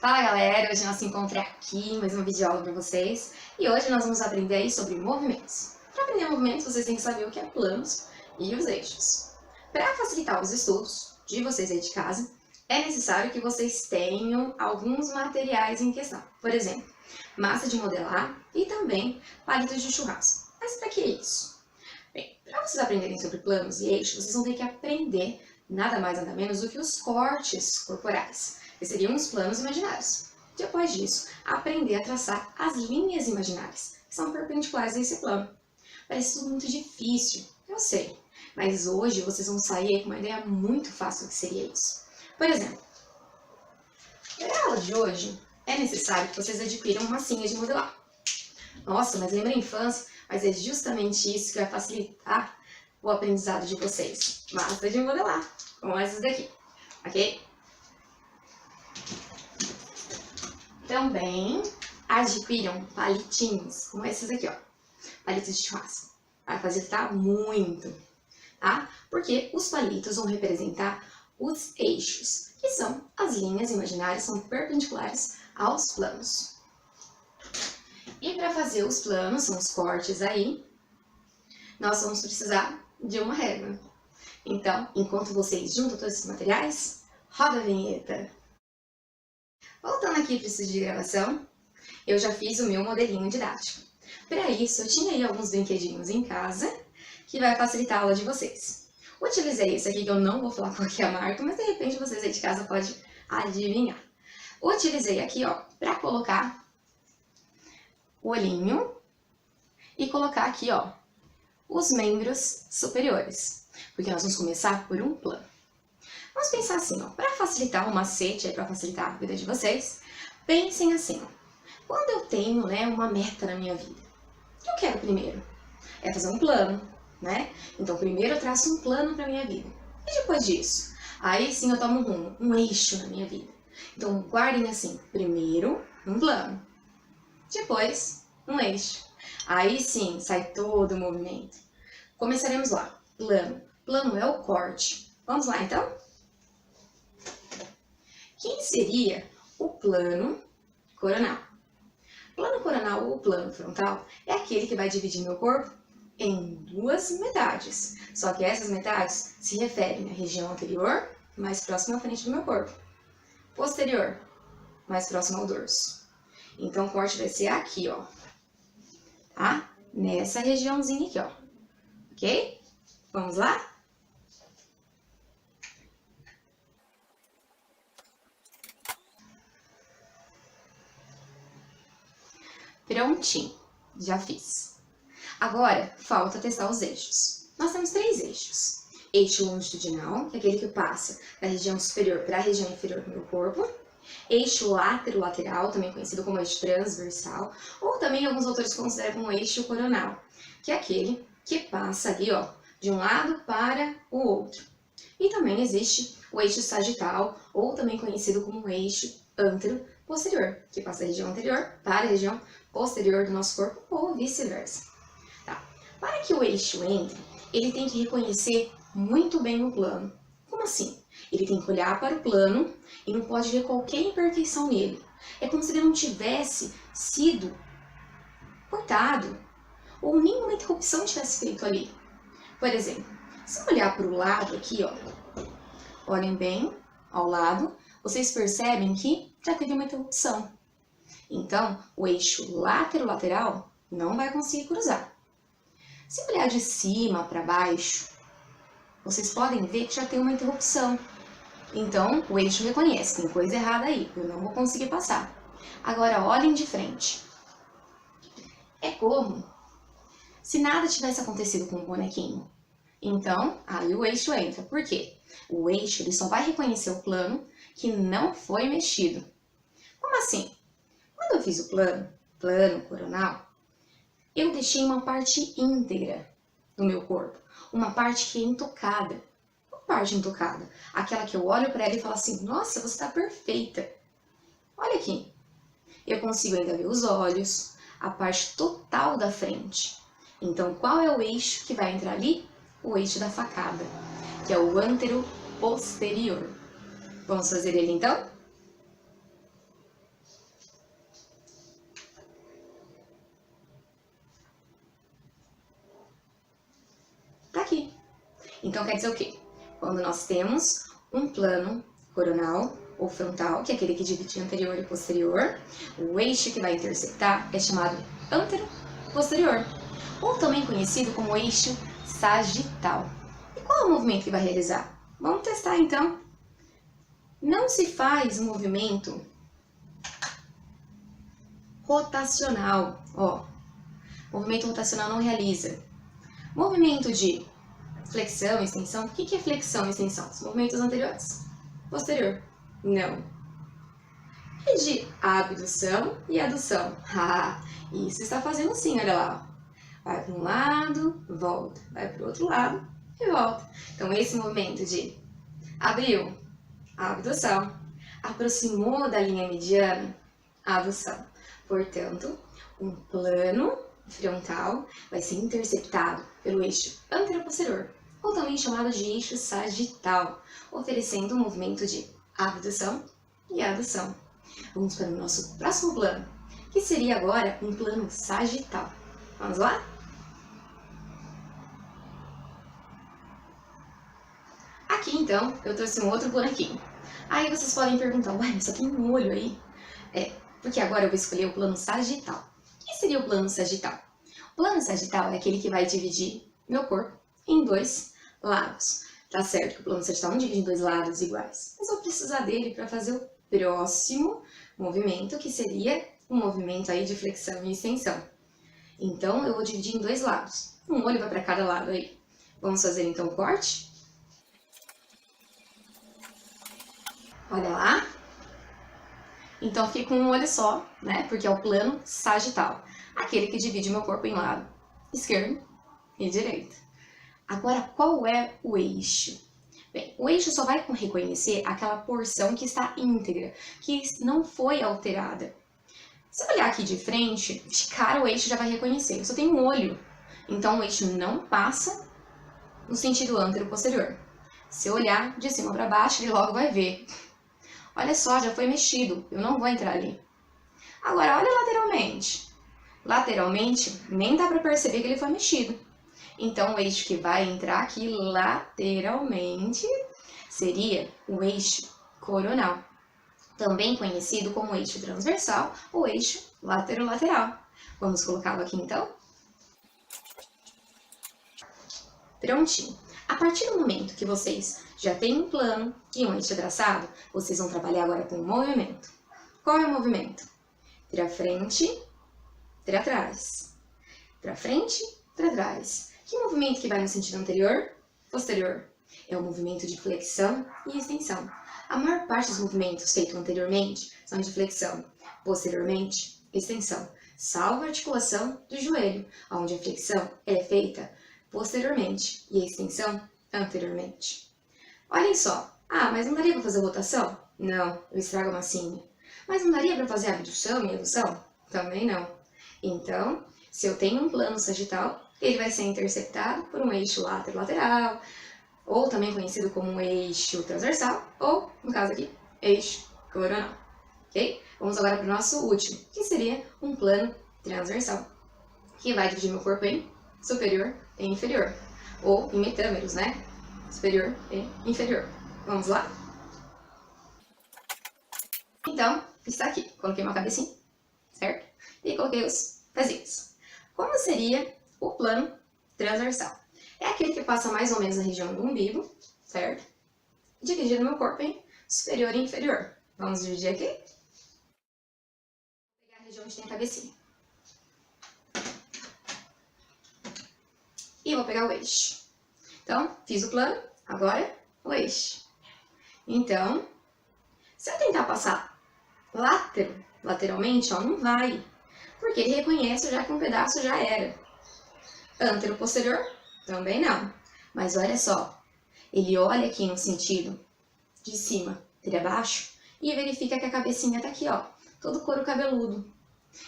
Fala galera, hoje nós nos encontramos aqui em mais uma videoaula para vocês e hoje nós vamos aprender aí sobre movimentos. Para aprender movimentos vocês têm que saber o que é planos e os eixos. Para facilitar os estudos de vocês aí de casa, é necessário que vocês tenham alguns materiais em questão. Por exemplo, massa de modelar e também palitos de churrasco. Mas para que isso? Bem, para vocês aprenderem sobre planos e eixos, vocês vão ter que aprender nada mais nada menos do que os cortes corporais, que seriam os planos imaginários. Depois disso, aprender a traçar as linhas imaginárias, que são perpendiculares a esse plano. Parece tudo muito difícil, eu sei, mas hoje vocês vão sair com uma ideia muito fácil do que seria isso. Por exemplo, para a aula de hoje, é necessário que vocês adquiram massinha de modelar. Nossa, mas lembra a infância? Mas é justamente isso que vai facilitar o aprendizado de vocês. Massa de modelar, como essas daqui, ok? Também adquiram palitinhos, como esses aqui, ó. Palitos de churrasco. Vai facilitar muito, tá? Porque os palitos vão representar os eixos, que são as linhas imaginárias, são perpendiculares aos planos. E para fazer os planos, são os cortes aí, nós vamos precisar de uma régua. Então, enquanto vocês juntam todos esses materiais, roda a vinheta. Voltando aqui para o estúdio de gravação, eu já fiz o meu modelinho didático. Para isso, eu tinha aí alguns brinquedinhos em casa, que vai facilitar a aula de vocês. Utilizei esse aqui, que eu não vou falar qual que é a marca, mas de repente vocês aí de casa podem adivinhar. Utilizei aqui, ó, para colocar o olhinho e colocar aqui, ó, os membros superiores, porque nós vamos começar por um plano. Vamos pensar assim, ó, para facilitar o macete, para facilitar a vida de vocês, pensem assim, ó, quando eu tenho, né, uma meta na minha vida, o que eu quero primeiro? É fazer um plano, né? Então, primeiro eu traço um plano para minha vida. E depois disso, aí sim eu tomo um rumo, um eixo na minha vida. Então, guardem assim, primeiro um plano, depois um eixo. Aí sim, sai todo o movimento. Começaremos lá, plano. Plano é o corte. Vamos lá, então? Quem seria o plano coronal? Plano coronal ou plano frontal é aquele que vai dividir meu corpo em duas metades. Só que essas metades se referem à região anterior, mais próxima à frente do meu corpo. Posterior, mais próximo ao dorso. Então o corte vai ser aqui, ó. Tá? Nessa regiãozinha aqui, ó. Ok? Vamos lá? Prontinho, já fiz. Agora, falta testar os eixos. Nós temos 3 eixos. Eixo longitudinal, que é aquele que passa da região superior para a região inferior do meu corpo. Eixo lateral, também conhecido como eixo transversal, ou também alguns autores consideram como eixo coronal, que é aquele que passa ali, ó, de um lado para o outro. E também existe o eixo sagital, ou também conhecido como eixo antero-posterior, que passa da região anterior para a região posterior do nosso corpo, ou vice-versa. Tá? Para que o eixo entre, ele tem que reconhecer muito bem o plano. Como assim? Ele tem que olhar para o plano e não pode ver qualquer imperfeição nele. É como se ele não tivesse sido cortado ou nenhuma interrupção tivesse feito ali. Por exemplo, se eu olhar para o lado aqui, ó, olhem bem ao lado, vocês percebem que já teve uma interrupção. Então, o eixo lateral não vai conseguir cruzar. Se olhar de cima para baixo, vocês podem ver que já tem uma interrupção. Então, o eixo reconhece, tem coisa errada aí, eu não vou conseguir passar. Agora, olhem de frente. É como se nada tivesse acontecido com o bonequinho. Então, aí o eixo entra. Por quê? O eixo ele só vai reconhecer o plano que não foi mexido. Como assim? Quando eu fiz o plano coronal, eu deixei uma parte íntegra do meu corpo. Uma parte que é intocada. Qual parte intocada? Aquela que eu olho para ela e falo assim, nossa, você está perfeita. Olha aqui. Eu consigo ainda ver os olhos, a parte total da frente. Então, qual é o eixo que vai entrar ali? O eixo da facada, que é o antero-posterior. Vamos fazer ele então? aqui. Então quer dizer o quê? Quando nós temos um plano coronal ou frontal, que é aquele que divide anterior e posterior, o eixo que vai interceptar é chamado antero-posterior, ou também conhecido como eixo sagital. E qual é o movimento que vai realizar? Vamos testar então. Não se faz movimento rotacional, ó. Movimento rotacional não realiza. Movimento de flexão e extensão. O que é flexão e extensão? Os movimentos anteriores. Posterior. Não. E de abdução e adução. Ah, isso está fazendo sim, olha lá. Vai para um lado, volta. Vai para o outro lado e volta. Então, esse movimento de abriu, abdução. Aproximou da linha mediana, adução. Portanto, um plano frontal vai ser interceptado pelo eixo anteroposterior, ou também chamado de eixo sagital, oferecendo um movimento de abdução e adução. Vamos para o nosso próximo plano, que seria agora um plano sagital. Vamos lá? Aqui, então, eu trouxe um outro bonequinho. Aí vocês podem perguntar, ué, mas só tem um olho aí? Porque agora eu vou escolher o plano sagital. O que seria o plano sagital? O plano sagital é aquele que vai dividir meu corpo em dois lados. Tá certo que o plano sagital não divide em dois lados iguais, mas eu vou precisar dele para fazer o próximo movimento, que seria um movimento aí de flexão e extensão. Então, eu vou dividir em dois lados. Um olho vai para cada lado aí. Vamos fazer então o corte? Olha lá. Então, fiquei com um olho só, né? Porque é o plano sagital. Aquele que divide meu corpo em lado esquerdo e direito. Agora, qual é o eixo? Bem, o eixo só vai reconhecer aquela porção que está íntegra, que não foi alterada. Se eu olhar aqui de frente, de cara o eixo já vai reconhecer. Eu só tenho um olho, então o eixo não passa no sentido antero-posterior. Se eu olhar de cima para baixo, ele logo vai ver. Olha só, já foi mexido, eu não vou entrar ali. Agora, olha lateralmente. Lateralmente, nem dá para perceber que ele foi mexido. Então, o eixo que vai entrar aqui lateralmente seria o eixo coronal, também conhecido como eixo transversal ou eixo laterolateral. Vamos colocá-lo aqui então? Prontinho. A partir do momento que vocês já têm um plano e um eixo traçado, vocês vão trabalhar agora com o movimento. Qual é o movimento? Para frente, para trás. Para frente, para trás. Que movimento que vai no sentido anterior? Posterior. É o movimento de flexão e extensão. A maior parte dos movimentos feitos anteriormente são de flexão, posteriormente, extensão, salvo a articulação do joelho, onde a flexão é feita posteriormente e a extensão anteriormente. Olhem só. Ah, mas não daria para fazer rotação? Não, eu estrago a massinha. Mas não daria para fazer abdução e adução? Também não. Então, se eu tenho um plano sagital, ele vai ser interceptado por um eixo lateral, ou também conhecido como um eixo transversal, ou, no caso aqui, eixo coronal. Ok? Vamos agora para o nosso último, que seria um plano transversal, que vai dividir meu corpo em superior e inferior, ou em metâmeros, né? Superior e inferior. Vamos lá? Então, está aqui. Coloquei uma cabecinha, certo? E coloquei os pezinhos. Como seria o plano transversal? É aquele que passa mais ou menos na região do umbigo, certo? Dividindo meu corpo em superior e inferior. Vamos dividir aqui. Vou pegar a região onde tem a cabecinha. E vou pegar o eixo. Então, fiz o plano, agora o eixo. Então, se eu tentar passar lateralmente, ó, não vai. Porque ele reconhece já que um pedaço já era. Antero-posterior, também não. Mas olha só, ele olha aqui no sentido de cima para baixo e verifica que a cabecinha tá aqui, ó, todo couro cabeludo.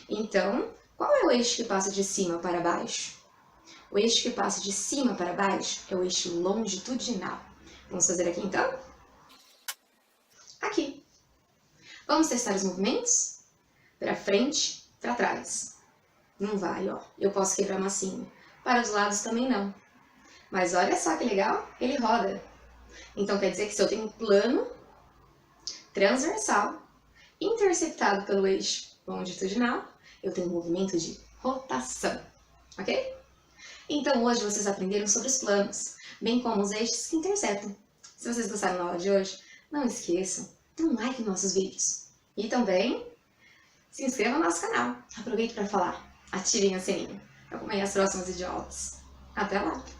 Então, qual é o eixo que passa de cima para baixo? O eixo que passa de cima para baixo é o eixo longitudinal. Vamos fazer aqui então? Aqui. Vamos testar os movimentos? Para frente, para trás. Não vai, ó. Eu posso quebrar a massinha. Para os lados também não. Mas olha só que legal, ele roda. Então quer dizer que se eu tenho um plano transversal interceptado pelo eixo longitudinal, eu tenho um movimento de rotação, ok? Então hoje vocês aprenderam sobre os planos, bem como os eixos que interceptam. Se vocês gostaram da aula de hoje, não esqueçam, dê um like nos nossos vídeos. E também se inscreva no nosso canal. Aproveito para falar, ativem o sininho para acompanhar as próximas videoaulas. Até lá!